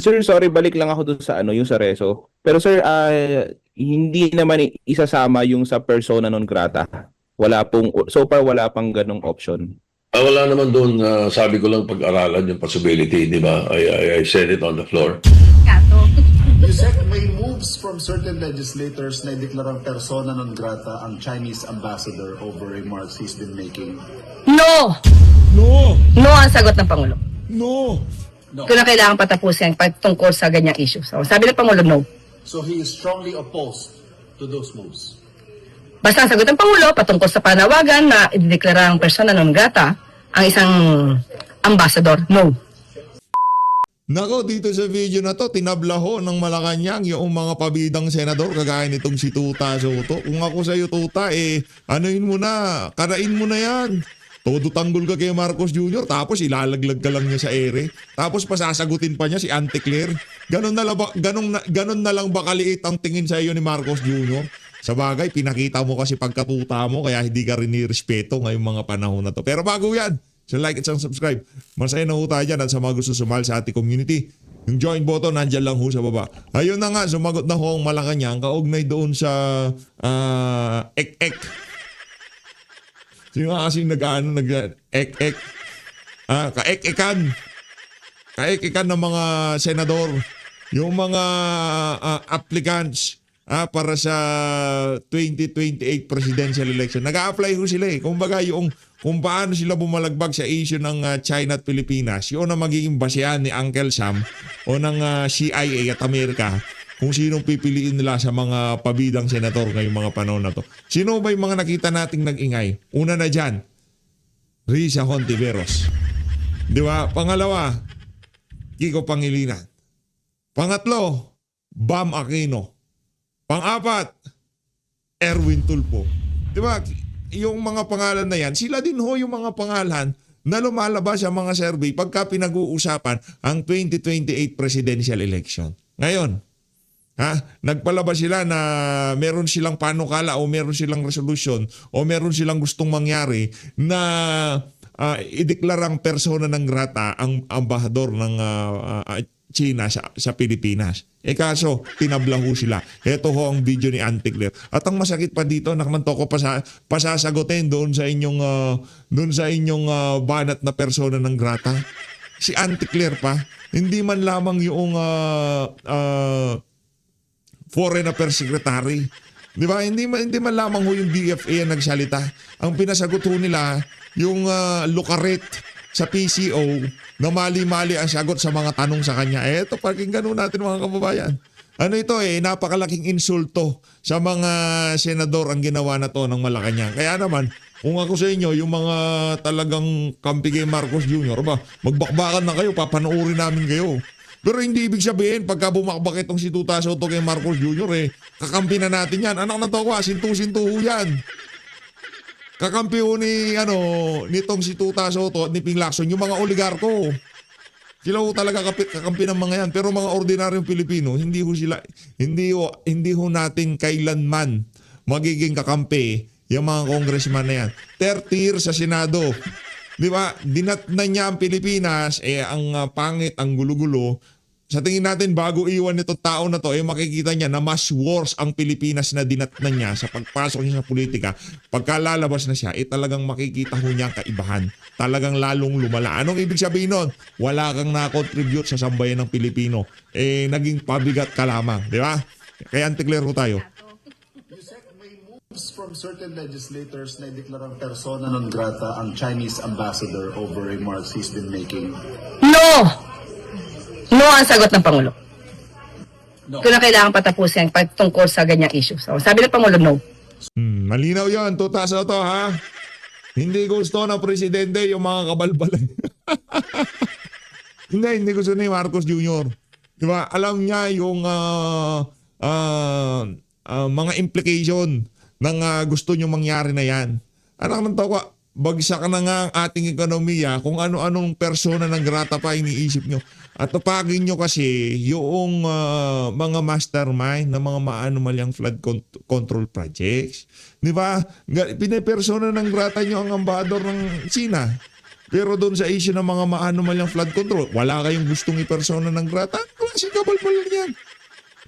Sir, sorry, balik lang ako dun sa ano, yung sa Reso. Pero sir, hindi naman isasama yung sa persona non grata. Wala pong, so far wala pang ganong option. Wala naman doon, sabi ko lang pag-aralan yung possibility, di ba? I said it on the floor. Kato. Yusek, may moves from certain legislators na ideklarang persona non grata ang Chinese ambassador over remarks he's been making. No! No! No ang sagot ng Pangulo. No! Kung na kailangan patapusin tungkol sa ganyang issue. So, sabi ng Pangulo, no. So he is strongly opposed to those moves. Basta ang sagot ng Pangulo patungkol sa panawagan na ideklara ang persona non grata ang isang ambassador. No. Nako, dito sa video na to, tinablaho ng Malacanang yung mga pabidang senador kagaya nitong si Tuta Soto. Kung ako sa iyo, Tuta, anuin mo na, karain mo na yan. Todo tanggol ka kay Marcos Jr. tapos ilalaglag ka lang niya sa ere. Tapos pasasagutin pa niya si Auntie Claire. Ganon na lang ba kaliit ang tingin sa iyo ni Marcos Jr.? Sa bagay, pinakita mo kasi pagkatuta mo kaya hindi ka rin nirespeto ngayong mga panahon na to. Pero bago yan, so like at subscribe. Masaya na ho tayo dyan at sa mga gusto sumali sa ating community. Yung join button, nandyan lang ho sa baba. Ayun na nga, sumagot na ho ang Malacanang kaugnay doon sa ek-ek. Sino nga kasing nag-ek-ek? Kaek-ekan. Kaek-ekan ng mga senador. Yung mga applicants para sa 2028 presidential election. Nag-a-apply ho sila eh. Kumbaga yung kung paano sila bumalagbag sa issue ng China at Pilipinas, yun ang magiging basehan ni Uncle Sam o ng CIA at Amerika kung sinong pipiliin nila sa mga pabidang senador ngayong mga panahon na to. Sino ba yung mga nakita nating nag-ingay? Una na dyan, Risa Hontiveros. Di ba? Pangalawa, Kiko Pangilinan. Pangatlo, Bam Aquino. Pang-apat, Erwin Tulfo. Di ba? Yung mga pangalan na yan, sila din ho yung mga pangalan na lumalabas sa mga survey pagka pinag-uusapan ang 2028 presidential election. Ngayon, nagpalabas sila na meron silang panukala o meron silang resolution o meron silang gustong mangyari na ideklarang persona ng grata ang ambahador ng China sa Pilipinas. Kaso, tinablahu sila. Ito ho ang video ni Auntie Claire. At ang masakit pa dito, nakmanto ko pasasagutin doon sa inyong banat na persona ng grata. Si Auntie Claire pa, hindi man lamang yung Foreign Affairs Secretary. Di ba? Hindi man lamang ho yung DFA ang nagsalita. Ang pinasagot ho nila, yung Lucaret sa PCO na mali-mali ang sagot sa mga tanong sa kanya. Eto, pakinggan natin mga kababayan. Ano ito napakalaking insulto sa mga senador ang ginawa na to ng Malacanang. Kaya naman, kung ako sa inyo, yung mga talagang kampi kay Marcos Jr., magbakbakan na kayo, papanoorin namin kayo. Pero hindi ibig sabihin, pagka bumakbak itong si Tuta Soto kay Marcos Jr., kakampi na natin yan. Anak na to ko, sintu-sintu yan. Kakampi ho nitong si Tuta Soto at ni Ping Lacson, yung mga oligarko. Sila ho talaga kakampi ng mga yan. Pero mga ordinaryong Pilipino, hindi ho natin kailanman magiging kakampi yung mga congressman na yan. 30 years sa Senado. Di ba? Dinatnan niya ang Pilipinas, ang pangit, ang gulo-gulo. Sa tingin natin, bago iwan nito tao na to, makikita niya na mas worse ang Pilipinas na dinatnan niya sa pagpasok niya sa politika. Pagka lalabas na siya, talagang makikita ho niya ang kaibahan. Talagang lalong lumala. Anong ibig sabihin nun? Wala kang na-contribute sa sambayan ng Pilipino. Naging pabigat ka lamang. Di ba? Kaya Auntie Claire ho tayo. Yusek, may moves from certain legislators na ideklarang persona non grata ang Chinese ambassador over remarks he's been making. No! No ang sagot ng Pangulo. Kung na kailangan patapusin tungkol sa ganyang issue. So, sabi ng Pangulo, no. Malinaw yun, Tuta Soto ha. Hindi gusto ng presidente yung mga kabalbalay. hindi gusto ni Marcos Jr. Diba? Alam niya yung mga implication ng gusto nyo mangyari na yan. Anak ng tawa, bagsak na nga ang ating ekonomiya kung ano-anong persona ng grata pa iniisip nyo. At tupagin nyo kasi yung mga mastermind na mga maanomalyang flood control projects. Di ba? Pinapersona ng grata nyo ang ambador ng China. Pero doon sa issue ng mga maanomalyang flood control, wala kayong gustong ipersona ng grata? klaseng kabal-bal lang yan?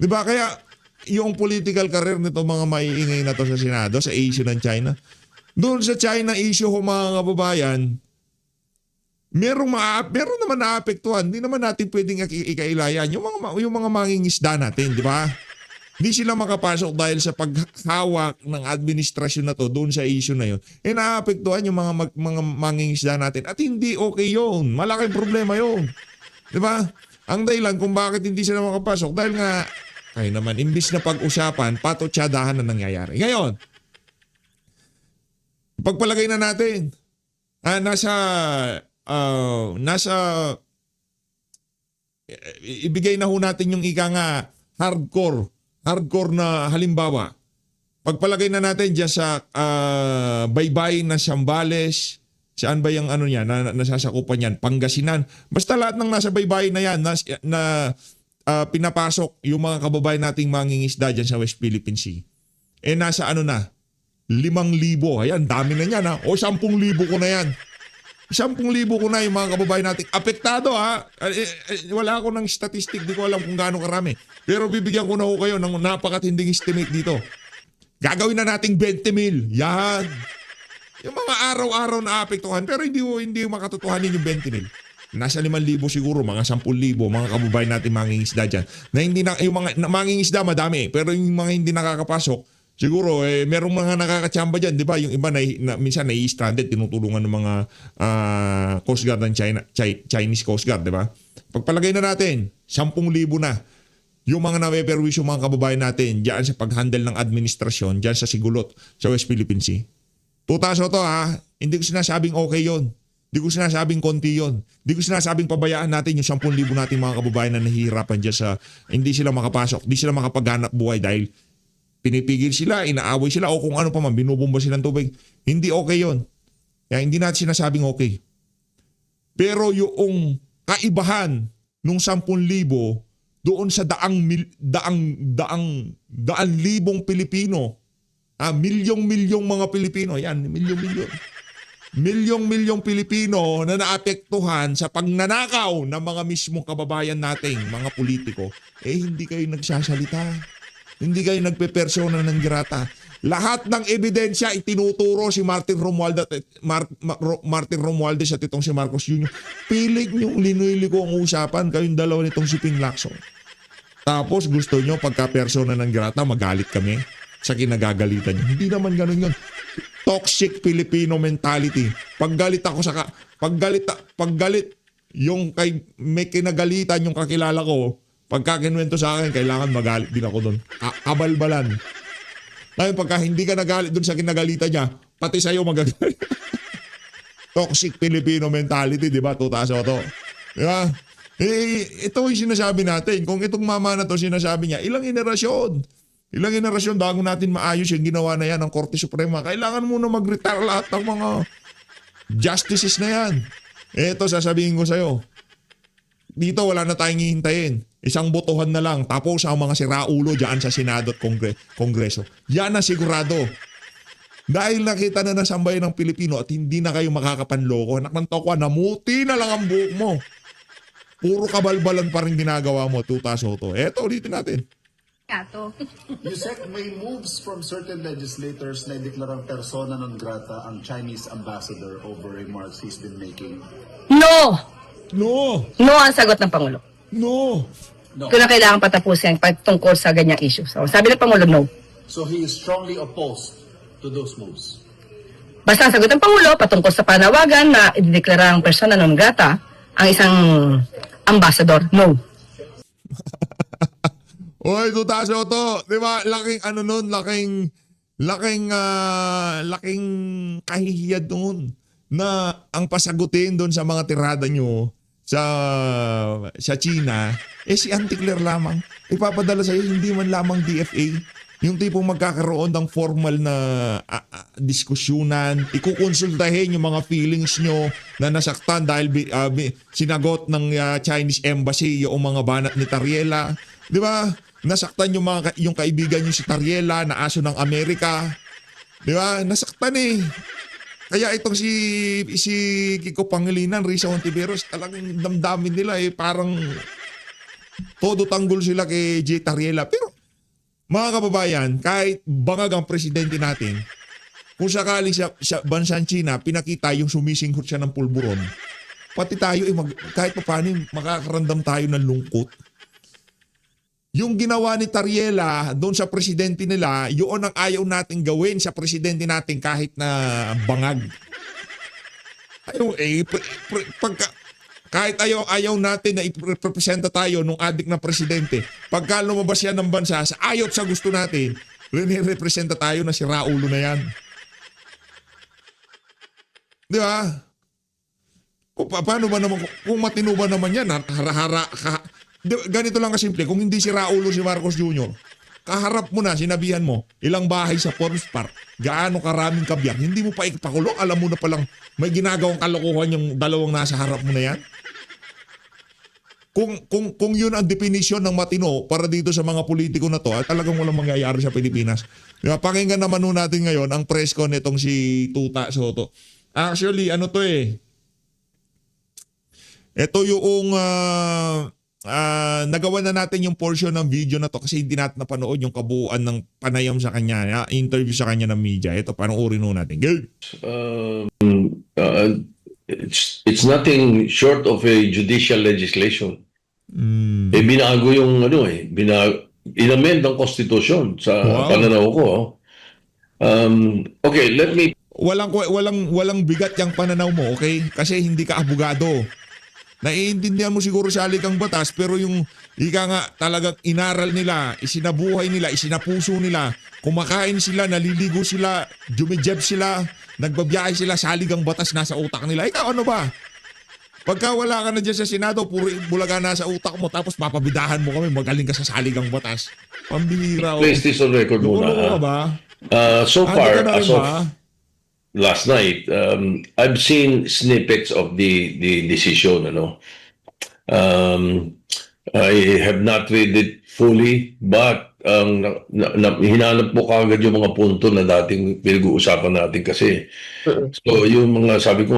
Di ba? Kaya yung political career nito mga maiingay na to sa Senado, sa issue ng China, doon sa China issue ho mga kababayan, meron naman naapektuhan. Hindi naman natin pwedeng ikailayan. Yung mga mangingisda natin, di ba? Hindi sila makapasok dahil sa paghawak ng administrasyon na to doon sa issue na yun. Naapektuhan yung mga mangingisda natin. At hindi okay yun. Malaking problema yun. Di ba? Ang dahilan kung bakit hindi sila makapasok dahil nga, kaya naman, imbis na pag-usapan, patotsadahan na nangyayari. Ngayon, pagpalagay na natin, ibigay na ho natin yung ika nga hardcore na halimbawa. Pagpalagay na natin dyan sa baybayin na Zambales, saan ba yung ano niya, nasasakupan yan? Pangasinan. Basta lahat ng nasa baybayin na yan, pinapasok yung mga kababayan nating mangingisda dyan sa West Philippine Sea. Nasa ano na, 5,000. Ayan, dami na yan ha. O 10,000 ko na yan. 10,000 ko na yung mga kababayan nating apektado ha. Wala ako ng statistic, di ko alam kung gaano karami. Pero bibigyan ko na ho kayo ng napakatinding estimate dito. Gagawin na nating 20,000. Yan. Yung mga araw-araw na apektuhan, pero hindi makatotohanin yung 20,000. Nasa 5,000 siguro, mga 10,000, mga kababayan natin mangingisda dyan. Na hindi na, yung mga mangingisda madami, pero yung mga hindi nakakapasok, siguro, merong mga nakakatsamba dyan, di ba? Yung iba minsan nai-stranded, tinutulungan ng mga Coast Guard ng Chinese Coast Guard, di ba? Pagpalagay na natin, 10,000 na yung mga napeperwisyo mga kababayan natin dyan sa pag-handle ng administrasyon, dyan sa Sigulot, sa West Philippine Sea. Tutaso to ha, hindi ko sinasabing okay yon. Hindi ko sinasabing konti yon. Hindi ko sinasabing pabayaan natin yung 10,000 nating mga kababayan na nahihirapan dyan sa hindi sila makapasok, hindi sila makapaghanap buhay dahil pinipigil sila, inaaway sila o kung ano pa man, binubomba silang tubig. Hindi okay yon. Kaya hindi natin sinasabing okay. Pero yung kaibahan nung 10,000 doon sa daan libong Pilipino, milyong mga Pilipino, yan, milyong Pilipino na naapektuhan sa pagnanakaw ng mga mismong kababayan nating mga politiko, hindi kayo nagsasalita. Hindi kayo nagpepersona ng grata. Lahat ng ebidensya itinuturo si Martin Romualdez at itong si Marcos Jr. Pilit niyong linuiliko ang usapan kayong dalawa nitong si Ping Lacson. Tapos gusto nyo pagka-persona ng grata magalit kami sa kinagagalitan nyo. Hindi naman ganun yun. Toxic Filipino mentality. Paggalit yung may kinagalitan yung kakilala ko, pagka kinuwento sa akin, kailangan magalit din ako doon. Kabalbalan. Ngayon, pagka hindi ka nagalit doon sa kinagalitan niya, pati sa'yo magagalit. Toxic Filipino mentality, di ba? Tutaso to. Di ba? Ito yung sinasabi natin. Kung itong mama na to sinasabi niya, ilang generasyon bago natin maayos yung ginawa na yan ng Korte Suprema. Kailangan muna mag-retire lahat ng mga justices na yan. Ito, sasabihin ko sa'yo. Dito wala na tayong hihintayin. Isang botohan na lang. Tapos ang mga siraulo dyan sa Senado at Kongreso. Yan na sigurado. Dahil nakita na nasambayan ng Pilipino at hindi na kayo makakapanloko. Anak ng tokwa, namuti na lang ang buhok mo. Puro kabalbalan pa rin ginagawa mo. Tutaso to. Eto, ulitin natin. Yusek, may moves from certain legislators na deklarang persona non grata ang Chinese ambassador over remarks he's been making. No! No! No ang sagot ng Pangulo. No! Kung na kailangan patapusin tungkol sa ganyang issue. So, sabi ng Pangulo, no. So he is strongly opposed to those moves. Basta ang sagot ng Pangulo patungkol sa panawagan na ideklara ang persona non grata ang isang ambassador, no. Oy, tutaso to. Di ba? Laking kahihiyad doon na ang pasagutin doon sa mga tirada nyo sa China, si Anticler lamang. Ipapadala sa'yo, hindi man lamang DFA. Yung tipong magkakaroon ng formal na diskusyunan, ikukonsultahin yung mga feelings nyo na nasaktan dahil sinagot ng Chinese Embassy yung mga banat ni Tariela. Di ba? Nasaktan yung kaibigan nyo si Tariela na aso ng Amerika. Di ba? Nasaktan eh. Kaya itong si Kiko Pangilinan, Risa Hontiveros, talagang damdamin nila parang todo tanggol sila kay J. Tariela. Pero mga kababayan, kahit bangag ang presidente natin, kung sakali sa bansang China, pinakita yung sumisinghot siya ng pulburon, pati tayo, kahit pa paano, makakaramdam tayo ng lungkot. Yung ginawa ni Tariela doon sa presidente nila, yun ang ayaw nating gawin sa presidente natin kahit na bangag. Kahit ayaw natin na iprepresenta tayo nung adik na presidente, pagka lumabas yan ng bansa, sa ayot sa gusto natin, representa tayo na si Raulo na yan. Di ba? Paano ba naman, kung matino ba naman yan, ganito lang kasimple, kung hindi si Raulo si Marcos Jr., kaharap mo na, sinabihan mo, ilang bahay sa Forbes Park, gaano karaming kabyang, hindi mo pa ipakulong, alam mo na palang may ginagawang kalokohan yung dalawang nasa harap mo na yan. Kung yun ang definisyon ng matino para dito sa mga politiko na to, talagang walang mangyayari sa Pilipinas. Diba? Pakinggan naman nun natin ngayon ang press con nitong si Tuta Soto. Actually, ano to eh, ito yung nagawa na natin yung portion ng video na to kasi hindi natin napanood yung kabuuan ng panayam sa kanya, interview sa kanya ng media. Ito, panoorin nun natin. Go! It's nothing short of a judicial legislation. Binago yung inamend ang konstitusyon sa pananaw ko. Okay, let me Walang bigat yung pananaw mo, okay? Kasi hindi ka abogado. Naiintindihan mo siguro sa alikang batas, pero yung ika nga talagang inaral nila, isinabuhay nila, isinapuso nila, kumakain sila, naliligo sila, jumijeb sila, nagbabiyahe sila sa aligang batas nasa utak nila. Ikaw ano ba? Pagka wala ka na dyan sa Senado, puro bulaga nasa utak mo, tapos papabidahan mo kami, magaling ka sa saligang batas. Pambihira. place this on record muna. Ano ba? So far, ka na as rin of ba? last night, I've seen snippets of the decision. I have not read it fully, but hinanap mo kagad yung mga punto na dating pinag-uusapan natin kasi. So yung mga sabi ko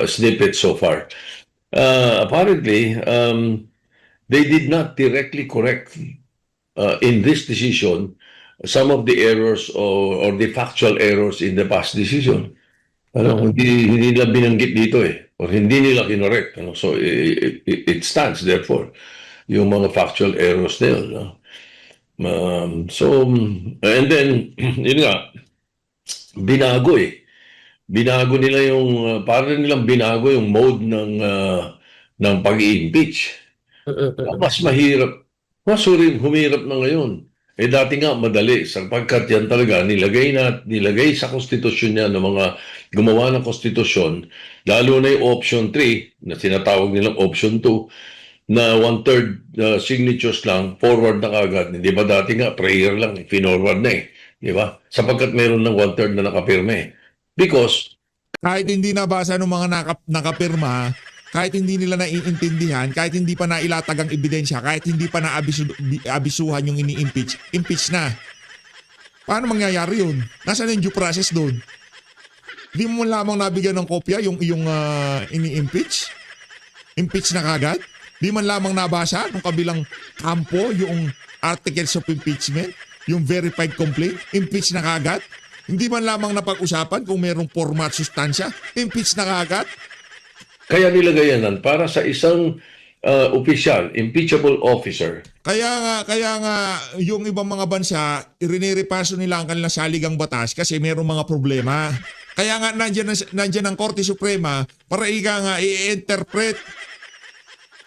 snippets so far. Apparently, they did not directly correct in this decision some of the errors or the factual errors in the past decision. Hindi nila binanggit dito or hindi nila kinorek. So it stands therefore yung mga factual errors nila. And then yun nga, binago nila yung parang nilang binago yung mode ng pag-i-impeach. Mas mahirap, humirap na ngayon. Dati nga madali sapagkat yan talaga nilagay sa konstitusyon niya ng mga gumawa ng konstitusyon, lalo na yung option 3 na tinatawag nilang option 2 na 1/3 signatures lang, forward na kagad. Hindi ba dati nga prayer lang, finorward na di ba? Sapagkat meron ng 1/3 na nakapirme. Because kahit hindi nabasa ng mga nakapirma, kahit hindi nila naiintindihan, kahit hindi pa nailatag ang ebidensya, kahit hindi pa naabisuhan yung ini-impeach, impeach na. Paano mangyayari yun? Nasaan yung due process doon? Hindi mo lamang nabigyan ng kopya yung ini-impeach? Impeach na kagad? Di man lamang nabasa ng kabilang kampo yung articles of impeachment, yung verified complaint, impeach na kagad? Hindi man lamang napag-usapan kung merong format sustansya, impeach na kagad? kaya nilagay yan para sa isang opisyal, impeachable officer. Kaya nga yung ibang mga bansa, irinirepaso nila ang kanilang saligang batas kasi mayroong mga problema. Kaya nga nandiyan ang Korte Suprema para i-interpret,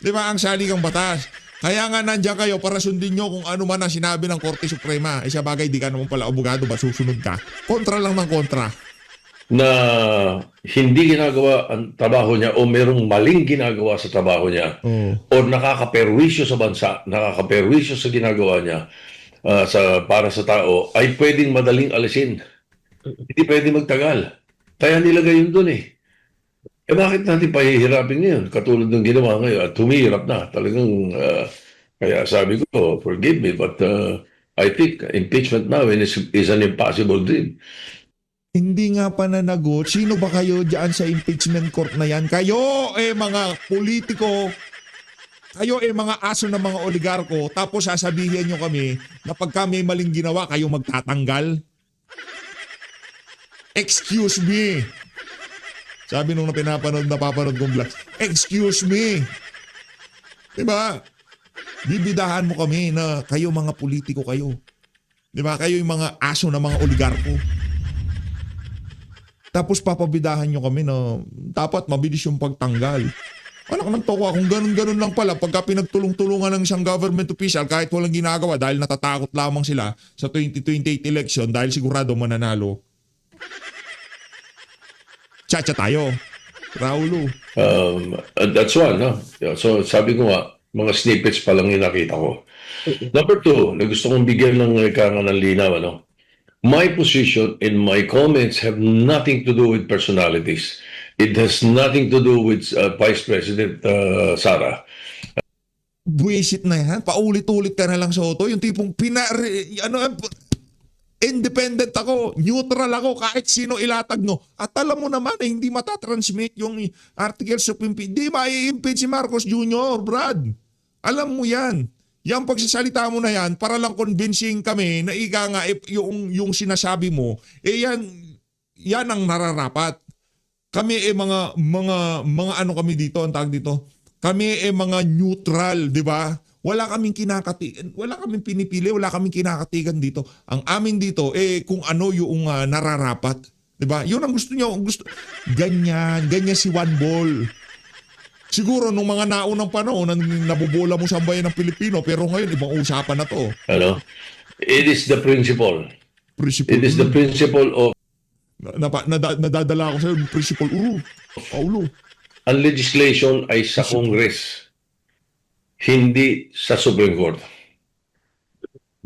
di ba, ang saligang batas. Kaya nga nandiyan kayo para sundin nyo kung ano man ang sinabi ng Korte Suprema. Sa bagay, di ka naman pala abogado, ba susunod ka? Kontra lang ng kontra. Na hindi ginagawa ang trabaho niya o merong maling ginagawa sa trabaho niya o nakakaperwisyo sa bansa, nakakaperwisyo sa ginagawa niya para sa tao, ay pwedeng madaling alisin. Hindi pwedeng magtagal. Kaya nilagay yun doon bakit natin pahihirapin ngayon? Katulad ng ginawa ngayon at humihirap na. Talagang, kaya sabi ko, forgive me, but I think impeachment now is an impossible dream. Hindi nga pananagot. Sino ba kayo dyan sa impeachment court na yan? Kayo, mga politiko, kayo ay mga aso ng mga oligarko, tapos sasabihin nyo kami na pagka may maling ginawa, kayo magtatanggal? Excuse me. Sabi nung napapanood kong vlog, excuse me. Diba? Bibidahan mo kami na kayo mga politiko kayo. Diba? Kayo yung mga aso ng mga oligarko. Tapos papabidahan nyo kami na dapat mabilis yung pagtanggal. Anak ng toka, kung ganun-ganun lang pala, pagka pinagtulong-tulungan ng isang government official kahit walang ginagawa dahil natatakot lamang sila sa 2028 election dahil sigurado mananalo. Chacha tayo. Raulo. That's one, no? Yeah, so sabi ko nga, mga snippets pa lang yung nakita ko. Number two, na gusto kong bigyan ng ng linaw, ano? My position and my comments have nothing to do with personalities. It has nothing to do with Vice President Sara. Buwisit na yan. Paulit-ulit ka na lang, Soto. Yung tipong independent ako, neutral ako, kahit sino ilatag no. At alam mo naman na hindi matatransmit yung articles of impeachment. Hindi mai-impeach si Marcos Jr., Brad. Alam mo yan. Yung pagsasalita mo na yan, para lang convincing kami na ika nga yung sinasabi mo, yan ang nararapat. Kami mga ano kami dito, ang tawag dito. Kami mga neutral, di ba? Wala kaming kinakatigan, wala kaming pinipili, wala kaming kinakatigan dito. Ang amin dito, kung ano yung nararapat. Diba? Yun ang gusto niyo. Ganyan si One Ball. Siguro nung mga naunang panahon, nabubola mo sa bayan ng Pilipino, pero ngayon, ibang usapan na to. Ano? It is the principle. It is the principle of Nadadala ako sa'yo, principle. Paulo. ang legislation ay sa Congress, hindi sa Supreme Court.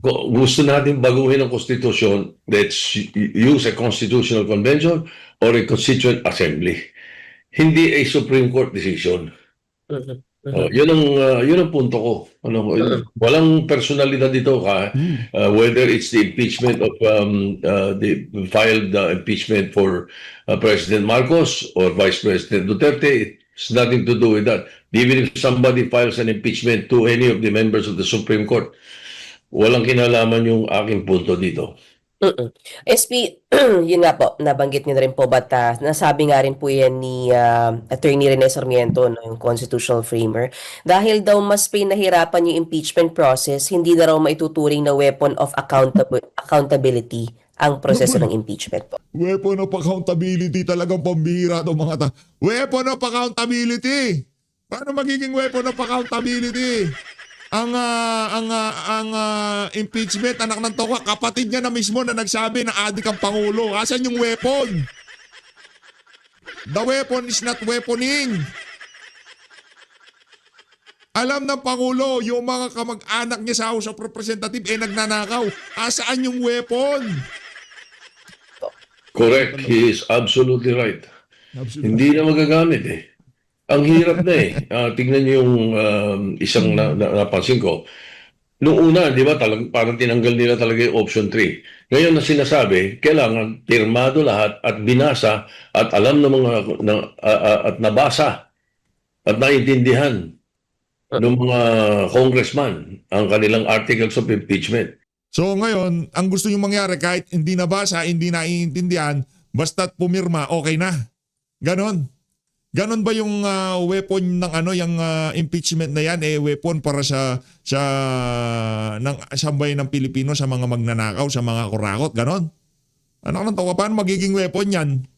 Gusto natin baguhin ang Constitution, let's use a Constitutional Convention or a Constituent Assembly. Hindi a Supreme Court decision. Yun ang punto ko. Walang personalidad dito whether it's the impeachment of the filed impeachment for President Marcos or Vice President Duterte. It's nothing to do with that. Even if somebody files an impeachment to any of the members of the Supreme Court, walang kinalaman yung aking punto dito. SP, yun nga po, nabanggit niyo na rin po, but nasabi nga rin po yan ni Attorney Rene Sarmiento, no, yung constitutional framer, dahil daw mas pinahirapan yung impeachment process, hindi na raw maituturing na weapon of accountability ang proseso ng impeachment po. Weapon of accountability, talagang pambihira itong mga Weapon of accountability! Paano magiging weapon of accountability? Ang impeachment, anak ng toka, kapatid niya na mismo na nagsabi na adik ang Pangulo. Asan yung weapon? The weapon is not weaponing. Alam ng Pangulo, yung mga kamag-anak niya sa House of Representatives nagnanakaw. Asaan yung weapon? Correct. He is absolutely right. Hindi na magagamit Ang hirap na tingnan niyo yung isang napansin ko. Noong una, di ba, parang tinanggal nila talaga yung option 3. Ngayon na sinasabi, kailangan pirmado lahat at binasa at alam ng mga at nabasa at naintindihan ng mga congressman ang kanilang articles of impeachment. So ngayon, ang gusto nyo mangyari kahit hindi nabasa, hindi naiintindihan, basta't pumirma, okay na. Ganon. Ganon ba yung weapon ng yung impeachment na yan weapon para sa sambay ng Pilipino sa mga magnanakaw, sa mga kurakot, ganon? Ano nang tawa, paano magiging weapon yan?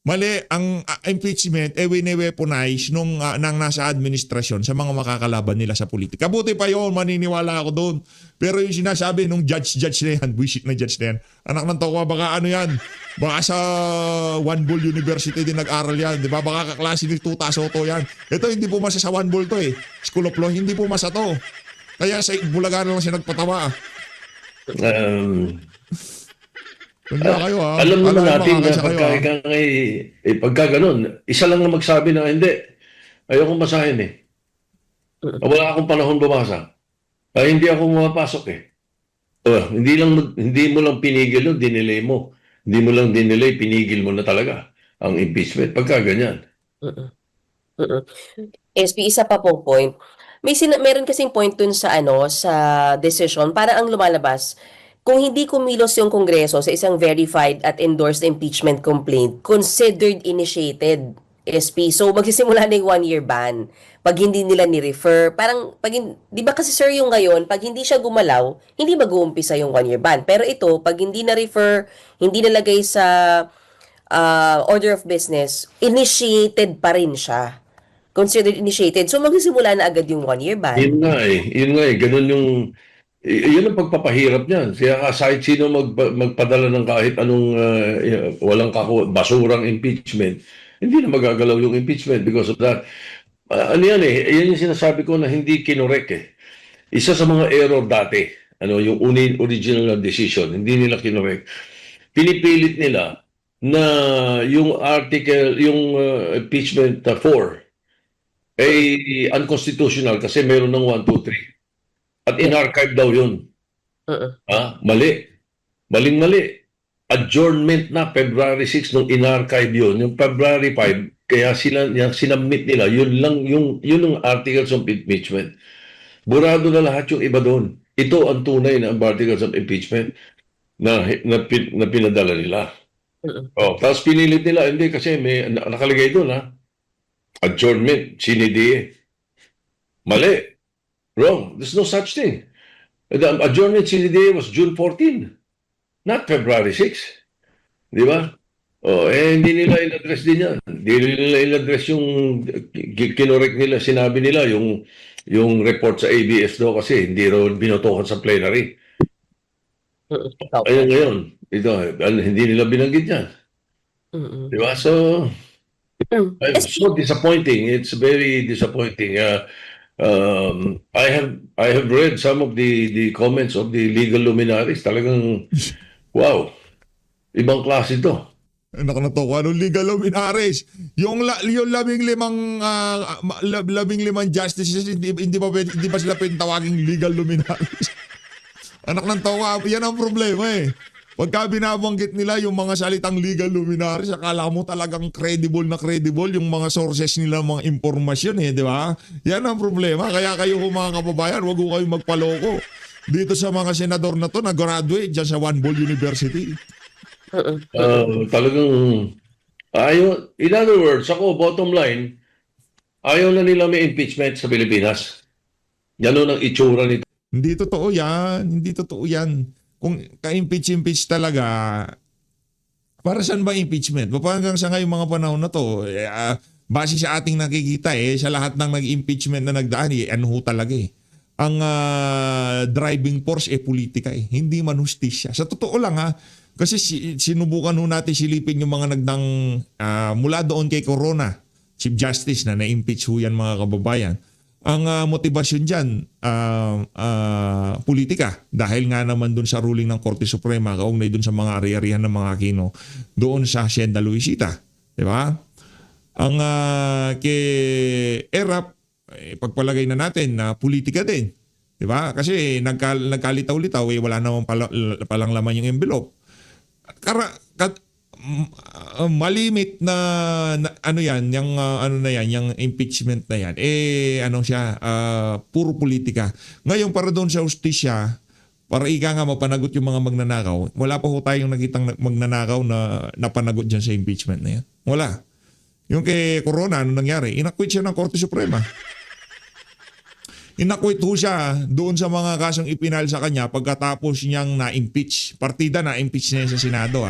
Mali ang impeachment wine-weaponize nung nasa administrasyon sa mga makakalaban nila sa politika. Buti pa yun, maniniwala ako doon. Pero yung sinasabi nung judge na yan, bullshit na judge na yan, anak ng tawa, baka ano yan, baka sa One Bull University din nag-aral yan, di ba? Baka kaklase ni Tuta Soto yan. Ito hindi pumasa sa One Bull to School of Law, hindi pumasa to. Kaya sa Bulaga na lang siya nagpatawa. Kayo, alam naman natin na pagka ganun, isa lang na magsabi na hindi, ayokong basahin wala akong panahon bumasa. Hindi ako pumapasok hindi mo lang pinigil dinelay mo. Hindi mo lang dinelay, pinigil mo na talaga ang impeachment. Pagka ganyan. Mm. SP, isa pa pong point. Meron kasing point dun sa sa decision para ang lumalabas kung hindi kumilos yung Kongreso sa isang verified at endorsed impeachment complaint, considered initiated, SP. So magsisimula na yung 1-year ban. Pag hindi nila ni-refer, parang di ba kasi sir yung ngayon, pag hindi siya gumalaw, hindi mag-uumpisa yung 1-year ban. Pero ito, pag hindi na-refer, hindi nalagay sa order of business, initiated pa rin siya. Considered initiated. So magsisimula na agad yung 1-year ban. Yun nga eh, ganun yung, yun ang pagpapahirap niyan. Kaya kahit sino magpadala ng kahit anong walang basurang impeachment, hindi na magagalaw yung impeachment because of that. Ano yan eh, yan yung sinasabi ko na hindi kinorek eh. Isa sa mga error dati, yung original na decision, hindi nila kinorek. Pinipilit nila na yung article, yung impeachment 4, ay unconstitutional kasi meron ng 1, 2, 3. At in-archive daw yun. Mali. Maling-mali. Adjournment na February 6 nung in-archive yun. Yung February 5, kaya yung sinubmit nila, yun ang articles of impeachment. Burado na lahat yung iba doon. Ito ang tunay na articles of impeachment na pinadala nila. Tapos pinilit nila, hindi kasi may nakalagay doon adjournment, CNDA. Mali. Wrong. There's no such thing. The adjournment CNDA was June 14, not February 6. Di ba? Hindi nila in-address din yan. Hindi nila in-address yung kinorek nila, sinabi nila yung report sa ABS daw kasi hindi raw binotokan sa plenary. Ayun ngayon. Ito, hindi nila binanggit yan. Di ba? So, it's so disappointing. It's very disappointing. I have read some of the comments of the legal luminaries. Talagang, wow, ibang klase ito. Nakanatawa, anong legal luminaries? Yung 15 justices, hindi ba sila tawaging legal luminaries? Anak ng tawa, yan ang problema eh. Pagka binabanggit nila yung mga salitang legal luminaries, akala mo talagang credible yung mga sources nila, mga impormasyon eh, di ba? Yan ang problema. Kaya kayo mga kababayan, wag ko kayong magpaloko dito sa mga senador na to na graduate dyan sa One Ball University. Talagang ayaw, in other words, ako, bottom line, ayaw na nila may impeachment sa Pilipinas. Yan ang itsura nito. Hindi totoo yan. Kung ka-impeach talaga, para saan ba impeachment? Hanggang sa ngayong mga panahon na to, base sa ating nakikita sa lahat ng nag-impeachment na nagdaan, ano ho talaga ang driving force politika hindi man hustisya. Sa totoo lang kasi sinubukan ho natin silipin yung mga nagdang mula doon kay Corona, Chief Justice na na-impeach ho yan mga kababayan. Ang motivasyon dyan, politika. Dahil nga naman dun sa ruling ng Korte Suprema, kaugnay dun sa mga ari-arihan ng mga Aquino, doon sa Hacienda Luisita. Diba? Ang kay ERAP, pagpalagay na natin na politika din. Diba? Kasi nagkalitaw-litaw, wala namang palang laman yung envelope. Malimit na ano yan, yung yung impeachment na yan, puro politika. Ngayon para doon sa hustisya, para ika nga mapanagot yung mga magnanakaw, wala pa ho tayong nakitang magnanakaw na napanagot dyan sa impeachment na yan. Wala. Yung kay Corona, ano nangyari? Inakwit siya ng Korte Suprema. Inakwit ho siya doon sa mga kasong ipinal sa kanya pagkatapos niyang na-impeach. Partida na-impeach niya sa Senado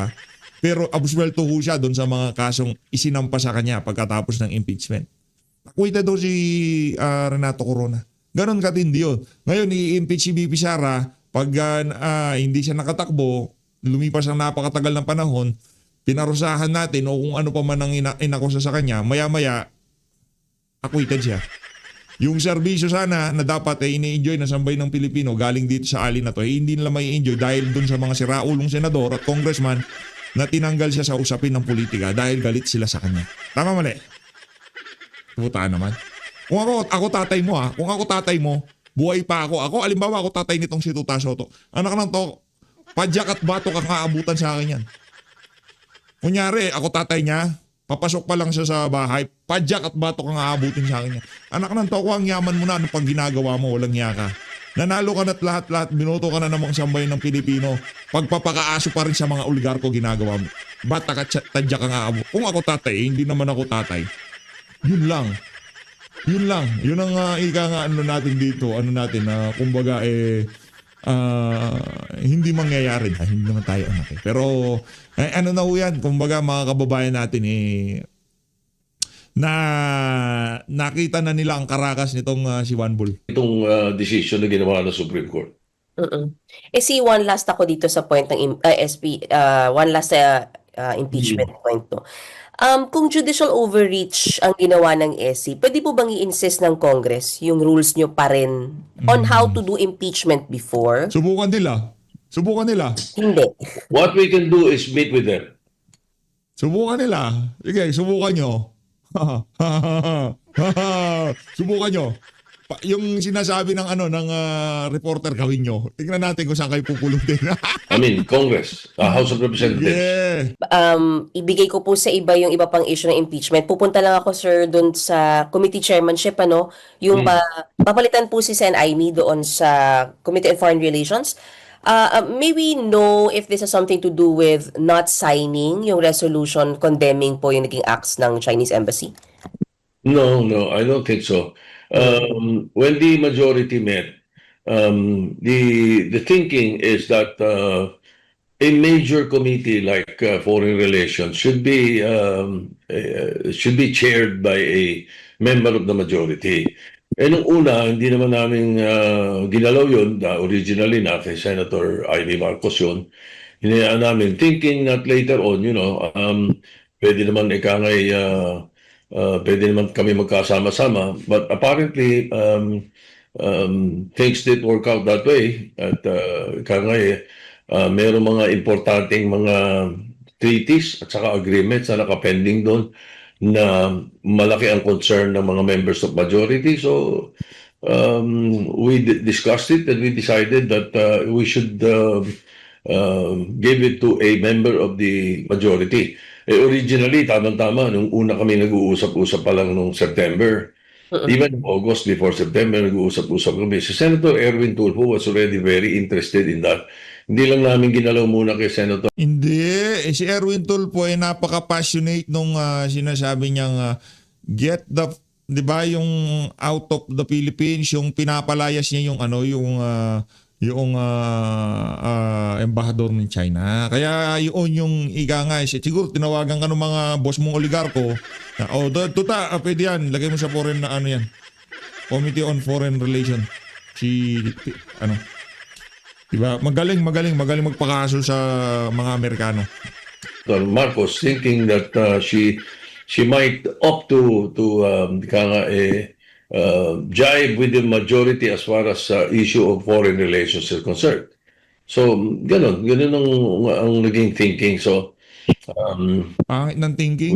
Pero absuelto ho siya doon sa mga kasong isinampa sa kanya pagkatapos ng impeachment. Nakwita daw si Renato Corona. Ganon katindi yun. Ngayon, i-impeach si BP Sara pag hindi siya nakatakbo, lumipas ang napakatagal ng panahon, pinarusahan natin o kung ano pa man ang inakusa sa kanya, maya-maya, acquitted siya. Yung serbisyo sana na dapat ini-enjoy na sambay ng Pilipino galing dito sa alin na to, hindi nila may enjoy dahil doon sa mga siraulong senador at congressman na tinanggal siya sa usapin ng politika dahil galit sila sa kanya. Tama mali? Puta naman. Kung ako tatay mo kung ako tatay mo, buhay pa ako, alimbawa ako tatay nitong si Tuta Soto, anak ng to, padyak at bato kang aabutan sa akin yan. Kunyari, ako tatay niya, Papasok pa lang siya sa bahay, padyak at batok ang aabutin sa akin niya. Anak ng toko, ang yaman mo na, ano pag ginagawa mo, walang hiya ka. Nanalo ka na't lahat-lahat, binoto ka na namang sambahin ng Pilipino. Pagpapakaaso pa rin sa mga oligarko ginagawa mo. Bata ka, tadyak ang aabot. Kung ako tatay, hindi naman ako tatay. Yun lang. Yun lang. Yun ang ika nga ano natin dito. Ano natin, kumbaga hindi mangyayari na. Hindi naman tayo anak eh. Pero ano na ho yan, kumbaga mga kababayan natin na nakita na nila ang karakas nitong si Juan Bull. Itong decision na ginawa ng Supreme Court. Si one last ako dito sa point ng SP, one last impeachment point to. Kung judicial overreach ang ginawa ng SC, pwede po bang i-insist ng Congress yung rules nyo pa rin on how to do impeachment before? Subukan nila. Subukan nila. Hindi. What we can do is meet with them. Subukan nila. Sige, subukan nyo. Subukan nyo. Yung sinasabi ng reporter gawin nyo. Tingnan natin kung saan kayo pupulutin. I mean, Congress, House of Representatives. Yeah. Ibigay ko po sa iba yung iba pang issue ng impeachment. Pupunta lang ako, sir, doon sa committee chairmanship, yung papalitan po si Sen. Aimee doon sa Committee on Foreign Relations. May we know if this has something to do with not signing yung resolution condemning po yung naging acts ng Chinese Embassy? No, I don't think so. When the majority met, the thinking is that a major committee like foreign relations should be chaired by a member of the majority. Nung una, hindi naman namin ginalaw yun. Originally na kay Senator Amy Marcos yun. Hinayaan namin, thinking that later on, pwede naman pwede naman kami magkasama-sama. But apparently, things didn't work out that way. At mayroong mga importanteng mga treaties at saka agreements na nakapending doon na malaki ang concern ng mga members of majority. So, we discussed it and we decided that we should give it to a member of the majority. Originally, tamang-tama, nung una kami nag-uusap-usap pa lang nung September. Even August before September, nag-uusap-usap kami. Si Senator Erwin Tulfo was already very interested in that. Hindi lang namin ginalaw muna kay Senator. Hindi. Si Erwin Tulfo ay napaka-passionate nung sinasabi niyang get the, di ba, yung out of the Philippines, yung pinapalayas niya yung embahador ng China. Kaya yun yung ika nga. Siguro tinawagan ka ng mga boss mong oligarko. Pwede yan. Lagay mo sa foreign na yan. Committee on Foreign Relations. Diba? Magaling magpakaso sa mga Amerikano. Marcos thinking that she might opt to jive with the majority as far as issue of foreign relations is concerned. So, ganun ang naging thinking. So, Pangit ng thinking.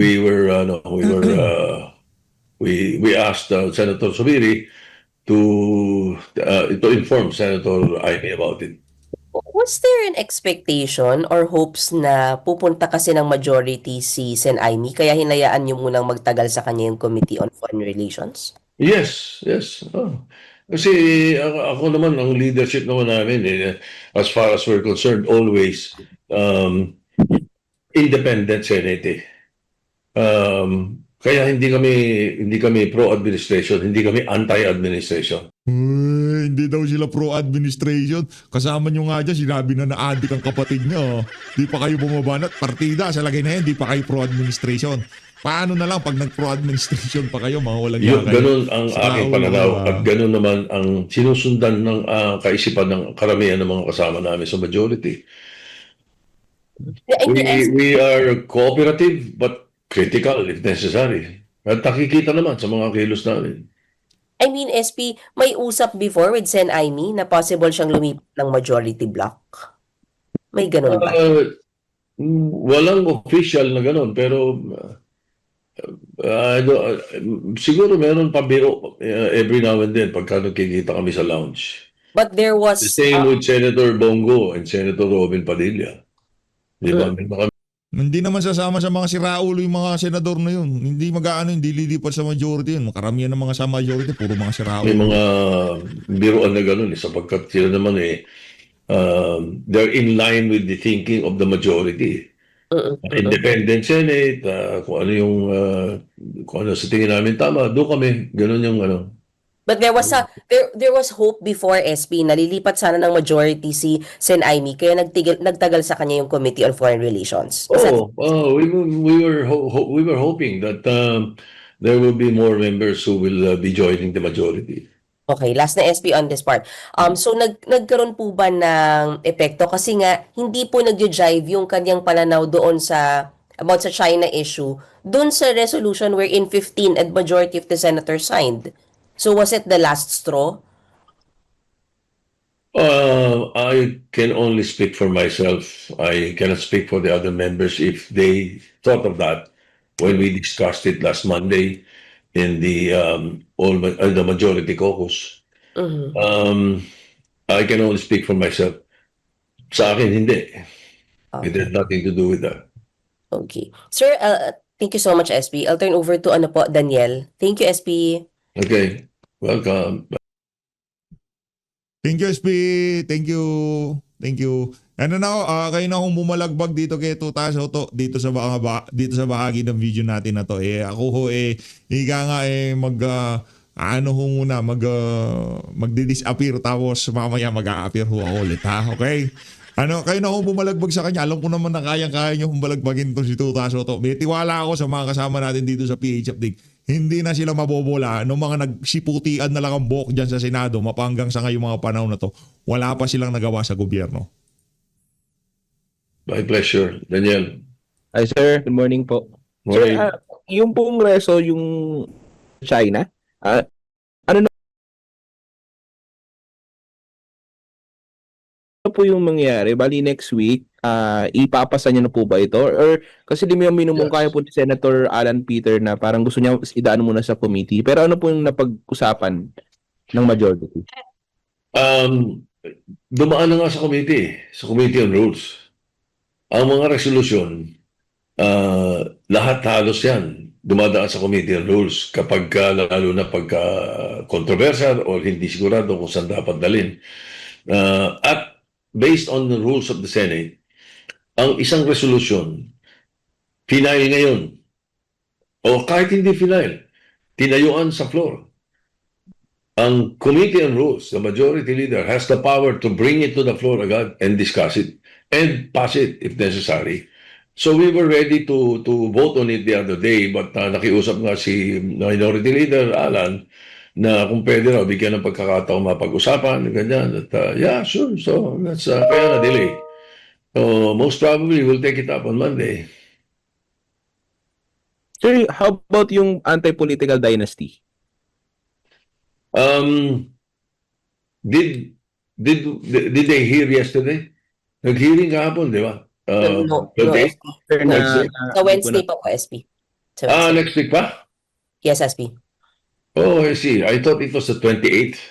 we asked Senator Zubiri to inform Senator Aimee about it. Was there an expectation or hopes na pupunta kasi ng majority si Sen. Aimee kaya hinayaan niyo munang magtagal sa kanya yung Committee on Foreign Relations? Yes. Kasi ako naman, ang leadership naman namin, as far as we're concerned, always independent Senate. Kaya hindi kami pro-administration, hindi kami anti-administration. Hindi daw sila pro-administration. Kasama nyo nga dyan, sinabi na na-addict ang kapatid nyo. Di pa kayo bumabanat. Partida, sa lagay na yan, di pa kayo pro-administration. Paano na lang pag nag-pro-administration pa kayo, mga walang Yun, kayo. ganun ang aking pananaw at ganun naman ang sinusundan ng kaisipan ng karamihan ng mga kasama namin sa majority. We are cooperative but critical if necessary. At nakikita naman sa mga kilos namin. I mean, SP, may usap before with Sen. Aimee na possible siyang lumipat ng majority block? May ganun ba? Walang official na ganun, pero siguro meron pabiro every now and then pagka nagkikita kami sa lounge. But there was... The same with Senator Bongo and Senator Robin Padilla. Di ba? Hindi naman sasama sa mga siraulo yung mga senador na yun. Hindi hindi lilipat sa majority yun. Karamihan ng mga sa majority, puro mga siraulo. May mga biruan na gano'n sapagkat sila naman they're in line with the thinking of the majority. Independent Senate, kung ano sa tingin namin tama, doon kami, gano'n yung ano. But there was hope before SP na lilipat sana ng majority si Sen Aimee kaya nagtagal sa kanya yung Committee on Foreign Relations. We were hoping that there will be more members who will be joining the majority. Okay, last na SP on this part. So nagkaroon po ba ng epekto kasi nga hindi po nagjo-jive yung kanyang pananaw doon about sa China issue doon sa resolution wherein 15 and majority of the senators signed. So was it the last straw? I can only speak for myself. I cannot speak for the other members if they thought of that when we discussed it last Monday in the majority caucus. I can only speak for myself. Sa akin, hindi. It has nothing to do with that. Okay. Sir, thank you so much, SP. I'll turn over to Daniel. Thank you, SP. Okay. Welcome. Thank you, SP. Thank you. Thank you. Ano na, kayo na akong bumalagbag dito kay Tuta Soto dito sa bahagi ng video natin na to. Ako ho higa nga magdi-disappear tapos mamaya mag-a-appear ho ako ulit, ha? Okay? Kayo na akong bumalagbag sa kanya. Alam ko naman na kayang-kaya niyo bumalagbagin to si Tuta Soto. May tiwala ako sa mga kasama natin dito sa PH Update. Hindi na sila mabobola. Nung mga nagsiputian na lang ang buhok dyan sa Senado, mapanggang sa ngayong mga panahon na to, wala pa silang nagawa sa gobyerno. My pleasure. Daniel. Hi sir, good morning po. Morning. Sir, yung pong reso, yung China, ano na po yung mangyayari? Bali next week, ipapasa niyo na po ba ito? Or kasi di mo yung minumungkahi po ni Senator Alan Peter na parang gusto niya idaan muna sa committee. Pero ano po yung napag-usapan ng majority? Dumaan na nga sa Committee on Rules. Ang mga resolusyon, lahat halos yan dumadaan sa Committee on Rules kapag lalo na pagka controversial o hindi sigurado kung saan dapat dalhin. At based on the rules of the Senate, ang isang resolution, final ngayon, o kahit hindi final, tinayuan sa floor. Ang Committee on Rules, the majority leader, has the power to bring it to the floor agad and discuss it and pass it if necessary. So we were ready to vote on it the other day, but nakiusap nga si Minority Leader Alan na kung pwede raw bigyan ng pagkakataon mapag-usapan, ganyan. At yeah, sure. So that's kaya na-delay. So most probably we'll take it up on Monday. Sir, how about yung anti-political dynasty? Did they hear yesterday? Nag-hearing kahapon, di ba? No, Wednesday? Sir, Sa Wednesday pa po, SP. Sa Wednesday. Next week pa? Yes, SP. Oh, I see. I thought it was the 28th.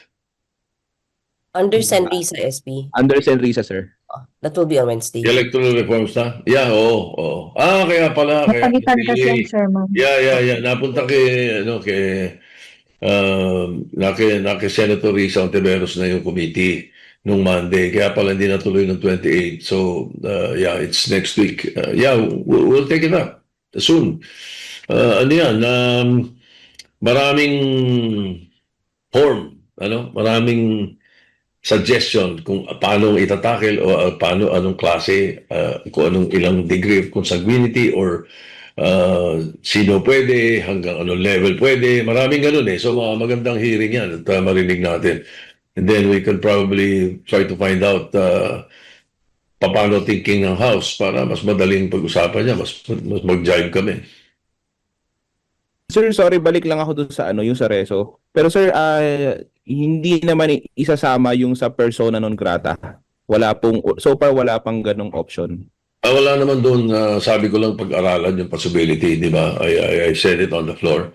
Under Sen Risa, SP. Under Sen Risa, sir. That will be on Wednesday. The electoral reforms na? Yeah, oo. Kaya pala. Napagitan kasi ang chairman. Yeah. Napunta kay Senator Risa Ontiveros na yung committee nung Monday. Kaya pala hindi natuloy ng 28. So, yeah, it's next week. Yeah, we'll take it up soon. Maraming maraming suggestion kung paano itatakel o anong klase, kung anong ilang degree of consanguinity or sino pwede, hanggang anong level pwede. Maraming ganun eh. So magandang hearing yan at marinig natin. And then we can probably try to find out paano thinking ng House para mas madaling pag-usapan niya, mas mag-jive kami. Sir, sorry, balik lang ako dun sa yung sa reso. Pero sir, hindi naman isasama yung sa persona non grata. So far wala pang ganong option. Wala naman doon, sabi ko lang pag-aralan yung possibility, di ba? I said it on the floor.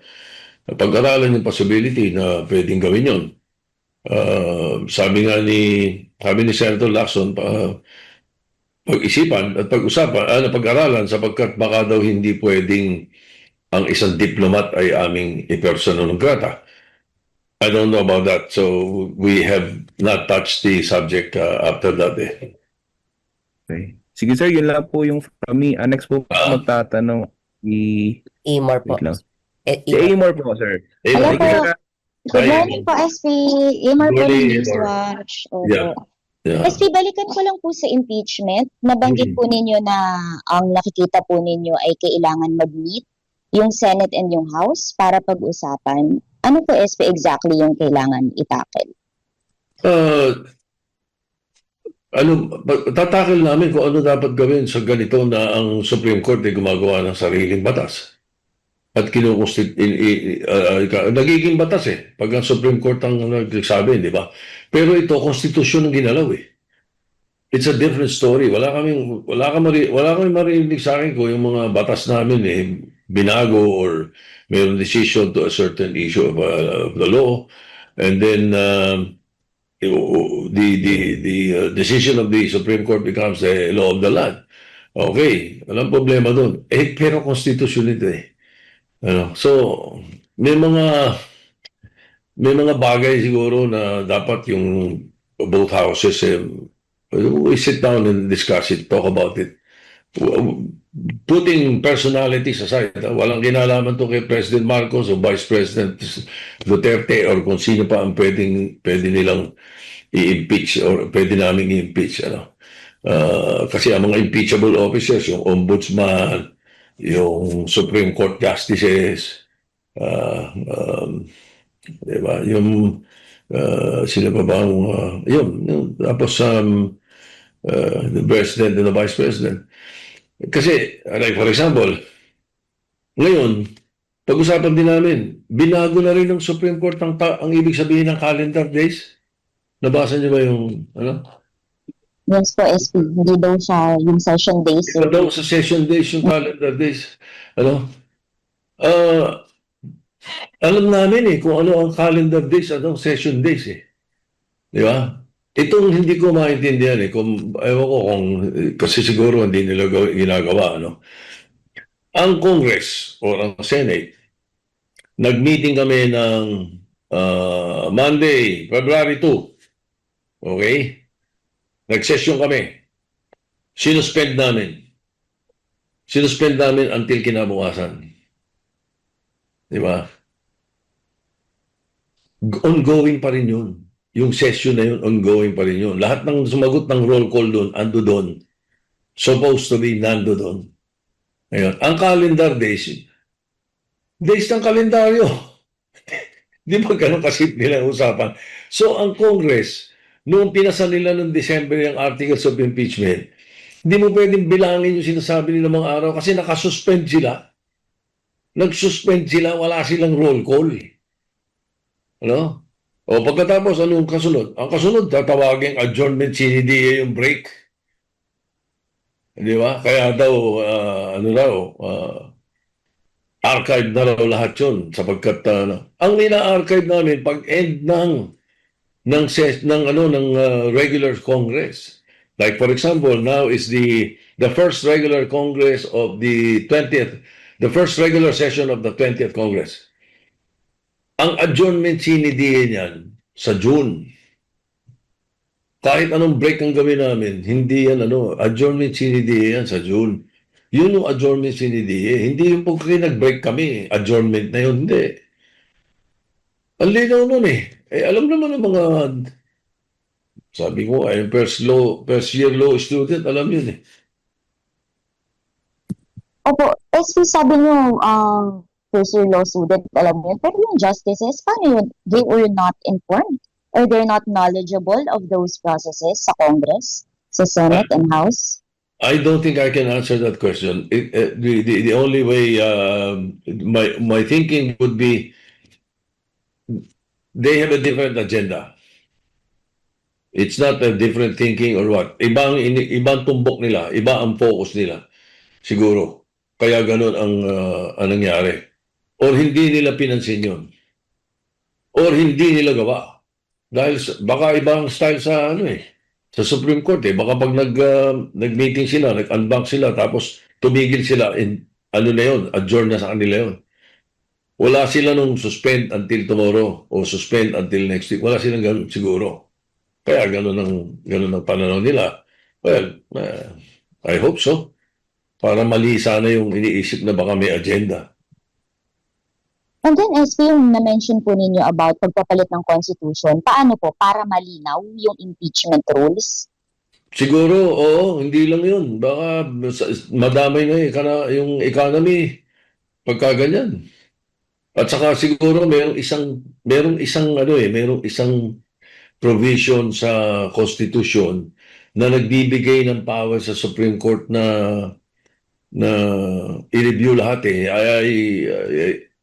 Pag-aralan yung possibility na pwedeng gawin yun. Sabi ni Senator Lacson, pag-isipan at pag-aralan sapagkat baka daw hindi pwedeng ang isang diplomat ay aming persona non grata. I don't know about that. So we have not touched the subject after that. Okay. Sige sir, yun lang po yung from me. Next po magtatanong Amor po. wait lang. Si Amor. Amor po sir. Hello Thank you, po. sir. Good morning po, SP. Imar po Morning, ng Imar. Newswatch. Opo. Yeah. Yeah. SP, balikan ko lang po sa impeachment. Nabanggit po ninyo na ang nakikita po ninyo ay kailangan mag-meet yung Senate and yung House para pag-usapan. Ano po, SP, exactly yung kailangan itakil? Tatakil namin kung ano dapat gawin sa ganito na ang Supreme Court ay gumagawa ng sariling batas. At nagiging batas pag ang Supreme Court ang nagsabi, di ba? Pero ito, konstitusyon ang ginalaw It's a different story. Wala kami marinig sa akin kung yung mga batas namin binago or mayroong decision to a certain issue of the law. And then the decision of the Supreme Court becomes the law of the land. Okay, walang problema doon. Pero konstitusyon ito Ano, so may mga bagay siguro na dapat yung both houses we sit down and discuss it, talk about it. Putting personalities aside, walang kinalaman to kay President Marcos o Vice President Duterte or kung sino pa ang pwede nilang i-impeach or pwede namin i-impeach. Kasi ang mga impeachable officers, yung ombudsman, yung Supreme Court Justices, diba? Yung sino pa ba tapos the President and the Vice President. Kasi, like for example, ngayon, pag-usapan din namin, binago na rin ng Supreme Court ang ibig sabihin ng calendar days. Nabasa niyo ba yung, Yes po, SP. Hindi daw siya yung session days. Ito daw sa session days, yung calendar days. Alam namin kung ano ang calendar days, anong session days Di ba? Itong hindi ko maintindihan ewan ko kasi siguro hindi nila ginagawa, Ang Congress o ang Senate, nag-meeting kami ng Monday, February 2. Okay? Nag-session kami. Sinuspend namin until kinabukasan. Di ba? Ongoing pa rin yun. Yung session na yun, ongoing pa rin yun. Lahat ng sumagot ng roll call doon, ando doon. Supposed to be nando doon. Ngayon, ang calendar days ng kalendaryo. Di ba ganun kasi nila usapan? So, ang Congress, noong pinasa nila noong December yung articles of impeachment, hindi mo pwedeng bilangin yung sinasabi nila mga araw kasi nakasuspend sila. Nag-suspend sila, wala silang roll call. O pagkatapos, anong kasunod? Ang kasunod, tatawagin adjournment CDA yung break. Di ba? Kaya daw, archive na raw lahat yun sapagkat ang nina-archive namin pag end ng regular Congress. Like for example, now is the first regular Congress of the first regular session of the 20th Congress. Ang adjournment CDA niyan sa June. Kahit anong break ang gawin namin, hindi yan adjournment CDA yan sa June. Yun yung adjournment CDA. Hindi yung pag nag-break kami, adjournment na yun, hindi. Ang linaw nun alam naman ng mga, sabi ko, first year law student, alam yun Opo, SP, sabi niyo, first year law student, alam mo yun. Pero yung justices, paano yun? They were not informed? Or they're not knowledgeable of those processes sa Congress, sa Senate and House? I don't think I can answer that question. The only way my thinking would be they have a different agenda. It's not a different thinking or what. Ibang tumbok nila, iba ang focus nila. Siguro. Kaya ganun ang nangyari. Or hindi nila pinansin yun. Or hindi nila gawa. Dahil baka ibang style sa sa Supreme Court eh. Baka pag nag-meeting sila, nag-unbank sila, tapos tumigil sila, ano na yun, adjourn na sa kanila yun. Wala sila nung suspend until tomorrow o suspend until next week. Wala silang ganun siguro. Kaya ganun ang pananaw nila. Well, I hope so. Para mali sana yung iniisip na baka may agenda. And then, SP, yung na-mention po ninyo about pagpapalit ng constitution, paano po para malinaw yung impeachment rules? Siguro, oo, hindi lang yun. Baka madamay na yung economy pagka ganyan. At saka siguro merong isang provision sa Constitution na nagbibigay ng power sa Supreme Court na i-review lahat eh.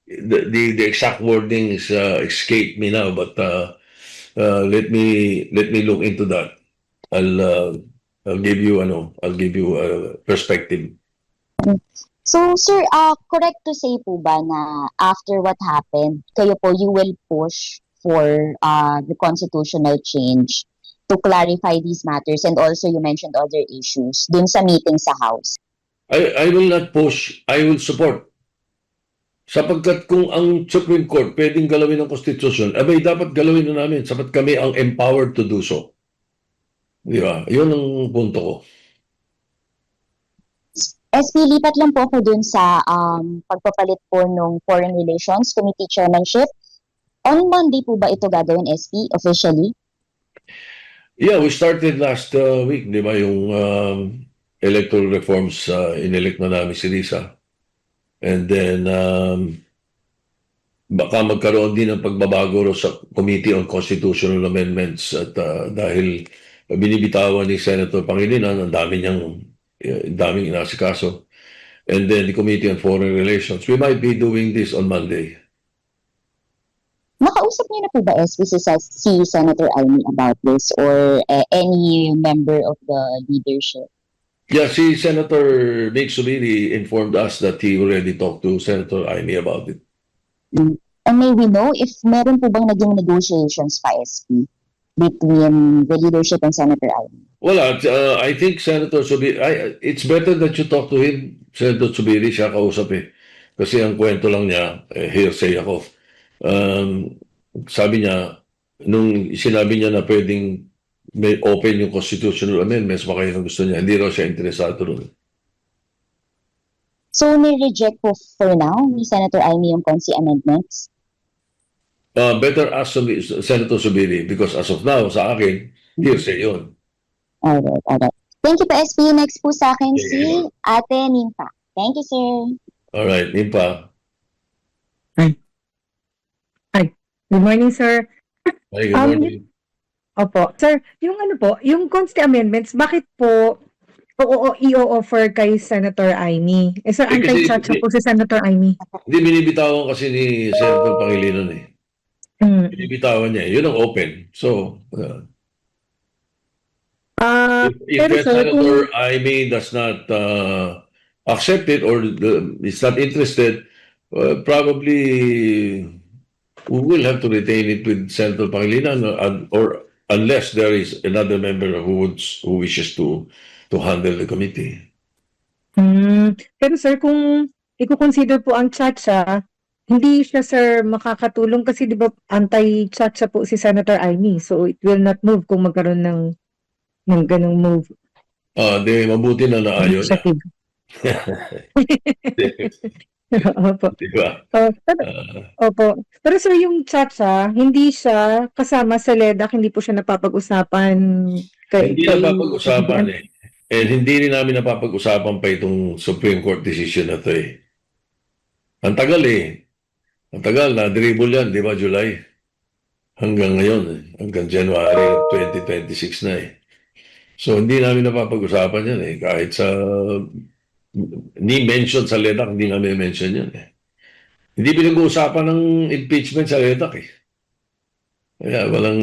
The exact wordings escape me now, but let me look into that. I'll give you perspective. So, sir, correct to say po ba na after what happened, kayo po, you will push for the constitutional change to clarify these matters, and also you mentioned other issues dun sa meeting sa House. I will not push, I will support. Sapagkat kung ang Supreme Court pwedeng galawin ng Constitution, abay dapat galawin na namin sapat kami ang empowered to do so. Di ba? Yun ang punto ko. SP, lipat lang po ako dun sa pagpapalit po ng Foreign Relations Committee Chairmanship. On Monday po ba ito gagawin, SP, officially? Yeah, we started last week, di ba, yung electoral reforms, inelect na namin si Risa. And then, baka magkaroon din ng pagbabago sa Committee on Constitutional Amendments at dahil binibitawan ni Senator Pangilinan, ang daming inasikaso. And then the Committee on Foreign Relations. We might be doing this on Monday. Nakausap niyo na po ba, SP, si Senator Amy about this or any member of the leadership? Yeah, si Senator Vic Subiri informed us that he already talked to Senator Amy about it. And may we know if meron po bang naging negotiations pa, SP, between the leadership and Senator Amy? Wala, I think Senator Subiri, it's better that you talk to him. Senator Subiri, siya kausap eh. Kasi ang kwento lang niya, hearsay ako. Sabi niya, nung sinabi niya na pwedeng may open yung constitutional amendments, baka yun ang gusto niya. Hindi raw siya interesado ron. So, ni-reject po for now ni Senator Amy yung consi amendments? Better ask Senator Subiri because as of now, sa akin, hearsay yun. Alright. Thank you po, SP. Next po sa akin Okay. si Ate Nimpa. Thank you, sir. Alright, Nimpa. Good morning, sir. Ay, good morning. Opo. Sir, yung Consti Amendments, bakit po i-offer kay Senator Amy? Sir, Eh, kasi- anti-chat po si Senator Amy. Hindi binibitawan kasi ni Senator Pangilinan eh. Hmm. Binibitawan niya. Yun ang open. So, if Pero sir, Senator Amy does not accept it or is not interested, probably we will have to retain it with Senator Pangilinan or unless there is another member who wishes to handle the committee. Pero sir, kung i-consider po ang chat hindi siya sir makakatulong kasi di ba anti-chat po si Senator Amy. So it will not move kung magkaroon ng ganong move. Di mabuti na naayon na. Initiative. Opo. Diba? Opo. Pero sir, yung Chacha, hindi siya kasama sa LEDAC, hindi po siya napapag-usapan Hindi napapag-usapan eh. And hindi rin namin napapag-usapan pa itong Supreme Court decision na to eh. Ang tagal eh. Ang tagal, na-dribble yan, di ba, July? Hanggang ngayon eh. Hanggang January 2026 na eh. So, hindi namin napapag-usapan yan eh. Kahit sa ni mention sa LEDAC, hindi namin mention yan eh. Hindi pinag-uusapan ng impeachment sa LEDAC eh. Kaya walang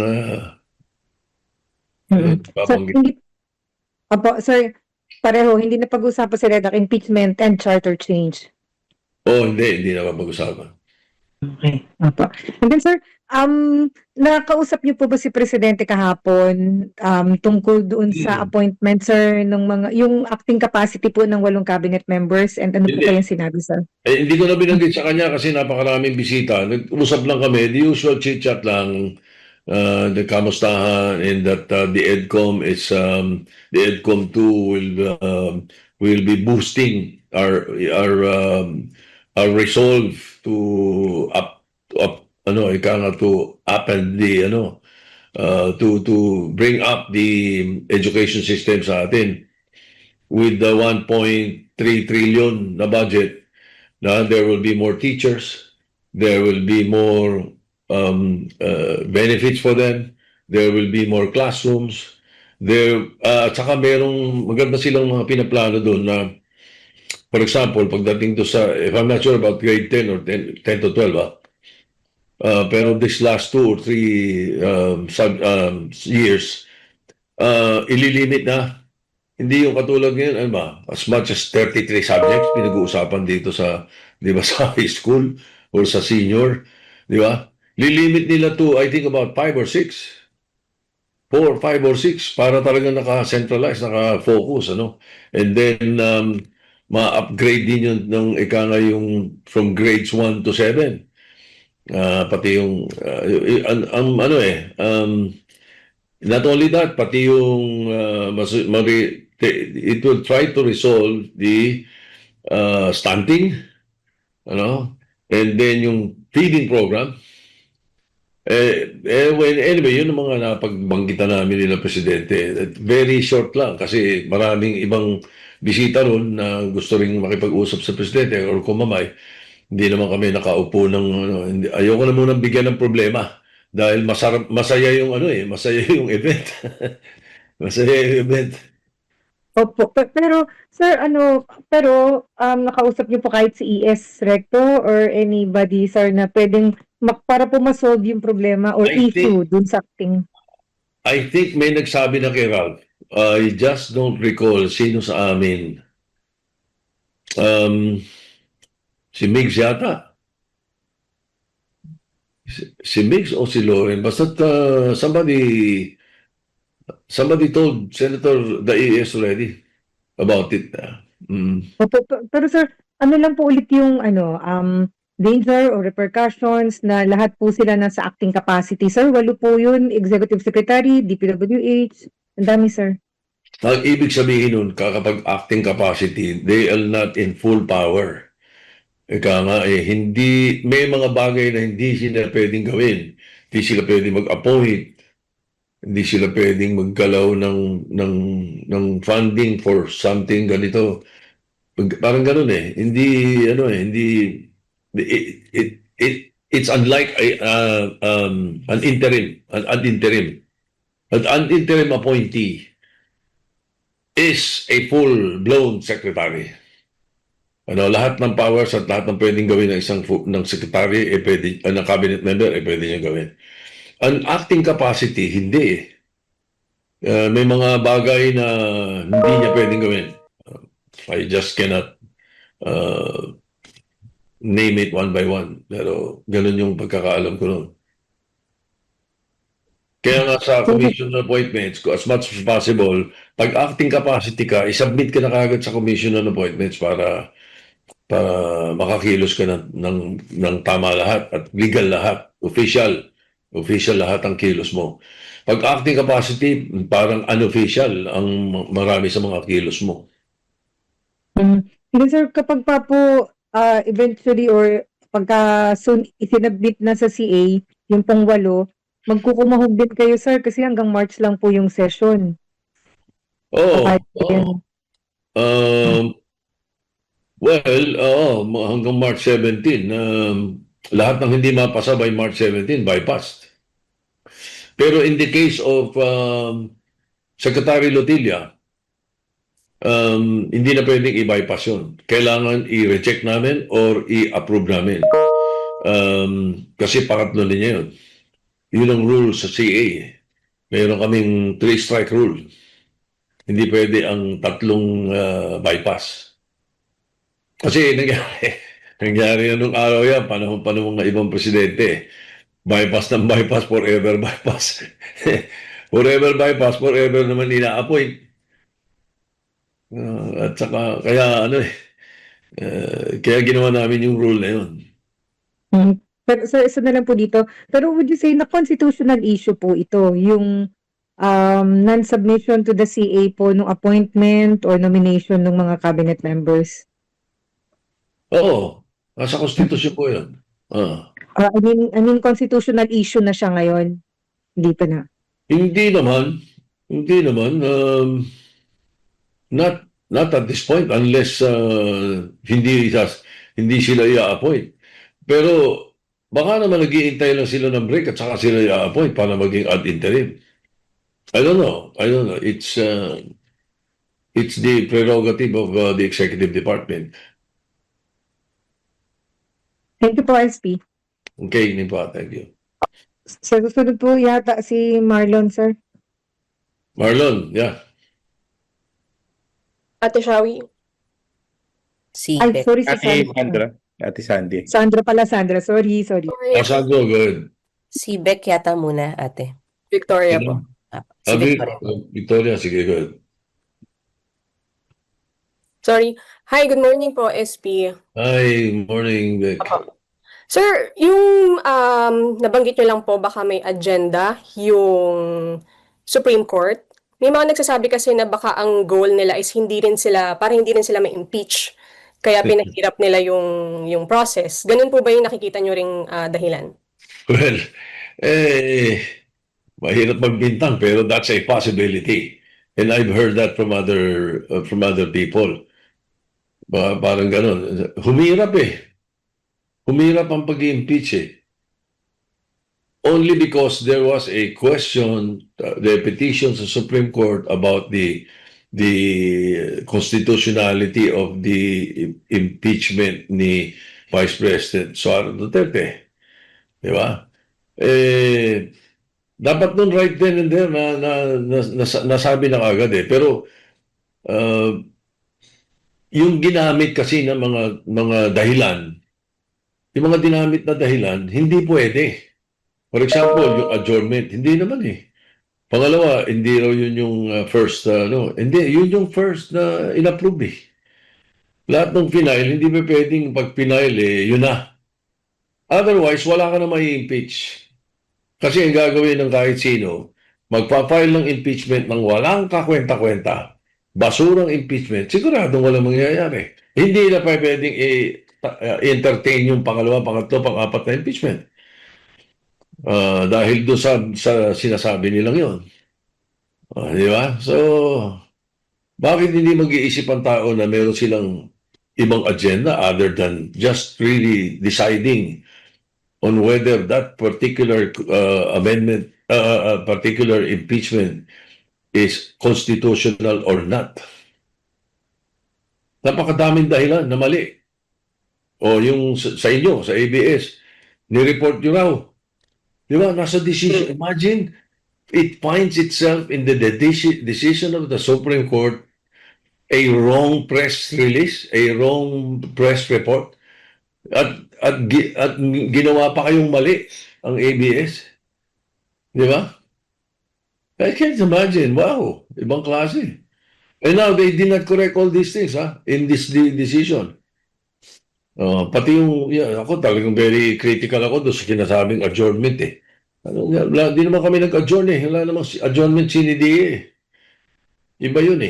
Sir, sir, pareho, hindi na pag-usapan sa LEDAC, impeachment and charter change. hindi na pag-usapan. Okay. Opo. And then sir, nakausap niyo po ba si Presidente kahapon tungkol doon sa appointment, sir, ng yung acting capacity po ng 8 cabinet members, and ano po Hindi. kayang sinabi, sir? Hindi ko na binanggit sa kanya kasi napakaraming bisita. Nag-usap lang kami, the usual chit-chat lang, the kamustahan, and that the EDCOM is the EDCOM 2 will be boosting our resolve to to upend the to bring up the education system sa atin with the 1.3 trillion na budget. Now, there will be more teachers, there will be more benefits for them, there will be more classrooms, at saka merong maganda silang mga pinaplano doon na, for example, pagdating to sa, if I'm not sure about grade 10 or 10 to 12, pero this last 2 or 3 years, ililimit na. Hindi yung katulad ngayon, as much as 33 subjects pinag-uusapan dito sa, di ba, sa high school or sa senior, di ba? Lilimit nila to, I think, about 5 or 6. 4, 5 or 6 para talaga naka-centralize, naka-focus, ano? And then, ma-upgrade din yun ng yung from grades 1 to 7. Pati yung, not only that, pati yung it will try to resolve the stunting, and then yung feeding program. Anyway, yun ang mga napagbanggitan namin nila Presidente. Very short lang kasi maraming ibang bisita ron na gusto ring makipag-usap sa Presidente or kumamay. Hindi naman kami nakaupo ng ayoko na munang bigyan ng problema. Dahil masaya yung masaya yung event. Masaya yung event. Opo, pero sir, nakausap niyo po kahit si ES Recto or anybody, sir, na pwedeng para po ma-solve yung problema or issue dun sa acting? I think may nagsabi na kay Ralph. I just don't recall sino sa amin. Si Migs yata. Si Migs o si Lauren, basta somebody told Senator Daes already about it. Opo, pero sir, ano lang po ulit yung danger or repercussions na lahat po sila nasa acting capacity, sir? 8 po yun, Executive Secretary, DPWH, ang dami, sir. Ang ibig sabihin nun, kapag acting capacity, they are not in full power. Ika nga hindi, may mga bagay na hindi sila pwedeng gawin. Hindi sila pwedeng mag-appoint. Hindi sila pwedeng maggalaw ng funding for something ganito. Parang ganun Hindi, it's unlike an interim. An interim appointee is a full-blown secretary. Lahat ng powers at lahat ng pwedeng gawin ng secretary, pwede, ng cabinet member, pwede niya gawin. Ang acting capacity, hindi may mga bagay na hindi niya pwedeng gawin. I just cannot name it one by one. Pero ganun yung pagkakaalam ko noon. Kaya nga sa commission appointments, as much as possible, pag acting capacity ka, isubmit ka na kagad sa commission appointments para makakilos ka ng tama lahat at legal lahat, official lahat ang kilos mo. Pag acting capacity, parang unofficial ang marami sa mga kilos mo. Sir, kapag pa po eventually or pagka soon isinabit na sa CA yung pong 8, magkukumahog din kayo, sir, kasi hanggang March lang po yung session. Hanggang March 17. Lahat ng hindi mapasa by March 17, bypassed. Pero in the case of Secretary Lotilla, hindi na pwedeng i-bypass yun. Kailangan i-reject namin or i-approve namin. Kasi pangatlo niya yun. Yun ang rule sa CA. Mayroon kaming 3-strike rule. Hindi pwede ang 3 bypass. Kasi nangyari nung araw yan, panahon ng ibang presidente. bypass ng bypass, forever bypass. Forever bypass, forever naman ina-appoint. At saka, kaya ano kaya ginawa namin yung rule na yun. Mm. Pero isa na lang po dito. Pero would you say na constitutional issue po ito, yung non-submission to the CA po ng appointment or nomination ng mga cabinet members? Oo, nasa konstitusyon po yun. I mean constitutional issue na siya ngayon. Hindi pa na. Hindi naman, not at this point unless hindi sila i-appoint. Pero baka naman nag-iintay lang sila ng break at saka sila i-appoint para maging ad interim. I don't know. It's the prerogative of the executive department. Thank you po, SP. Okay, Nimpa, thank you. Sa susunod po yata si Marlon, sir. Marlon, yeah. Ate Shawi. Si Ay, Beth. sorry si Ate Sandra. Sandra. Ate Sandy. Sandra pala, Sandra. Sorry. Asago, good. Si Beck yata muna, ate. Victoria po. Si Sabi, Victoria. Victoria, sige, good. Sorry. Hi, good morning po, SP. Hi, morning, Vic. Apo. Sir, yung nabanggit nyo lang po, baka may agenda yung Supreme Court. May mga nagsasabi kasi na baka ang goal nila is parang hindi rin sila ma-impeach. Kaya pinahirap nila yung process. Ganun po ba yung nakikita nyo ring dahilan? Well, mahirap magbintang pero that's a possibility. And I've heard that from other people. Parang ganun. Humirap Humirap ang pag-impeach Only because there was a question, the petition sa Supreme Court about the constitutionality of the impeachment ni Vice President Sara Duterte. Di ba? Dapat nun right then and there nasabi na agad Pero yung ginamit kasi ng mga dahilan, yung mga dinamit na dahilan, hindi pwede. For example, yung adjournment, hindi naman Pangalawa, hindi raw yun yung first, hindi, yun yung first na in-approve Lahat ng final, hindi ba pwedeng pag final yun na. Otherwise, wala ka na mai-impeach. Kasi ang gagawin ng kahit sino, magpa-file ng impeachment ng walang kakwenta-kwenta, basurang impeachment, siguradong walang mangyayari. Hindi na pa pwedeng entertain yung pangalawa, pangatlo, pang-apat na impeachment. Dahil doon sa sinasabi nilang yun. Di ba? So, bakit hindi mag-iisip ang tao na meron silang ibang agenda other than just really deciding on whether that particular amendment, particular impeachment is constitutional or not? Napakadaming dahilan na mali. O yung sa inyo, sa ABS, ni-report nyo raw. Di ba? Nasa decision. Imagine, it finds itself in the decision of the Supreme Court a wrong press release, a wrong press report, at ginawa pa kayong mali ang ABS. Di ba? I can't imagine. Wow, ibang klase. And now, they did not correct all these things in this decision. Pati yung, ako talagang very critical ako doon sa sinasabing adjournment Di naman kami nag-adjourn Wala namang adjournment CNDA Iba yun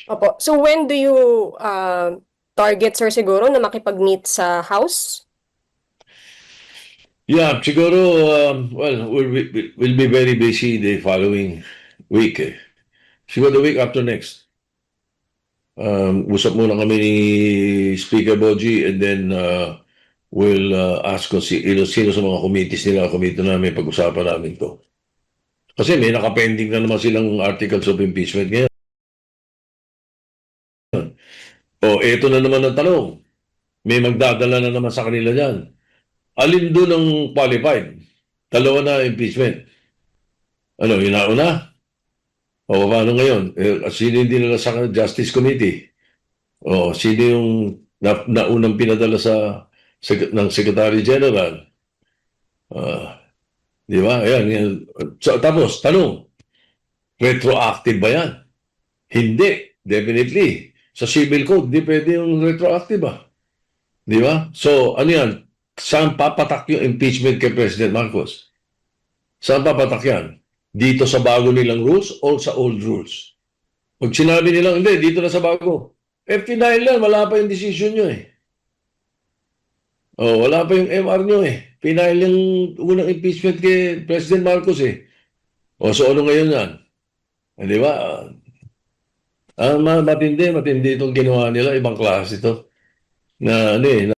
Opo. So when do you target, sir, siguro na makipag-meet sa House? Yeah, siguro, well, we'll be very busy the following week Siguro the week after next. Usap muna kami ni Speaker Boji and then we'll ask kung sino sa mga committees nila, committee namin, pag-usapan namin to. Kasi may nakapending na naman silang articles of impeachment ngayon. Eto na naman ang tanong. May magdadala na naman sa kanila dyan. Alin doon ang qualified? Dalawa na impeachment. Yun na una? Paano ngayon? Sino hindi nila sa Justice Committee? Sino yung naunang pinadala sa ng Secretary General. Di ba? Ayan. So, tapos, tanong, retroactive ba yan? Hindi. Definitely. Sa civil code, di pwede yung retroactive ba? Di ba? So, ano yan? Saan papatak yung impeachment kay President Marcos? Saan papatak yan? Dito sa bago nilang rules o sa old rules? Pag sinabi nilang, hindi, dito na sa bago. final yan, wala pa yung decision nyo eh. Oh, wala pa yung MR nyo eh. Final yung unang impeachment kay President Marcos eh. O, so ano ngayon yan? Di ba? Matindi itong ginawa nila. Ibang klase ito. Na ano eh,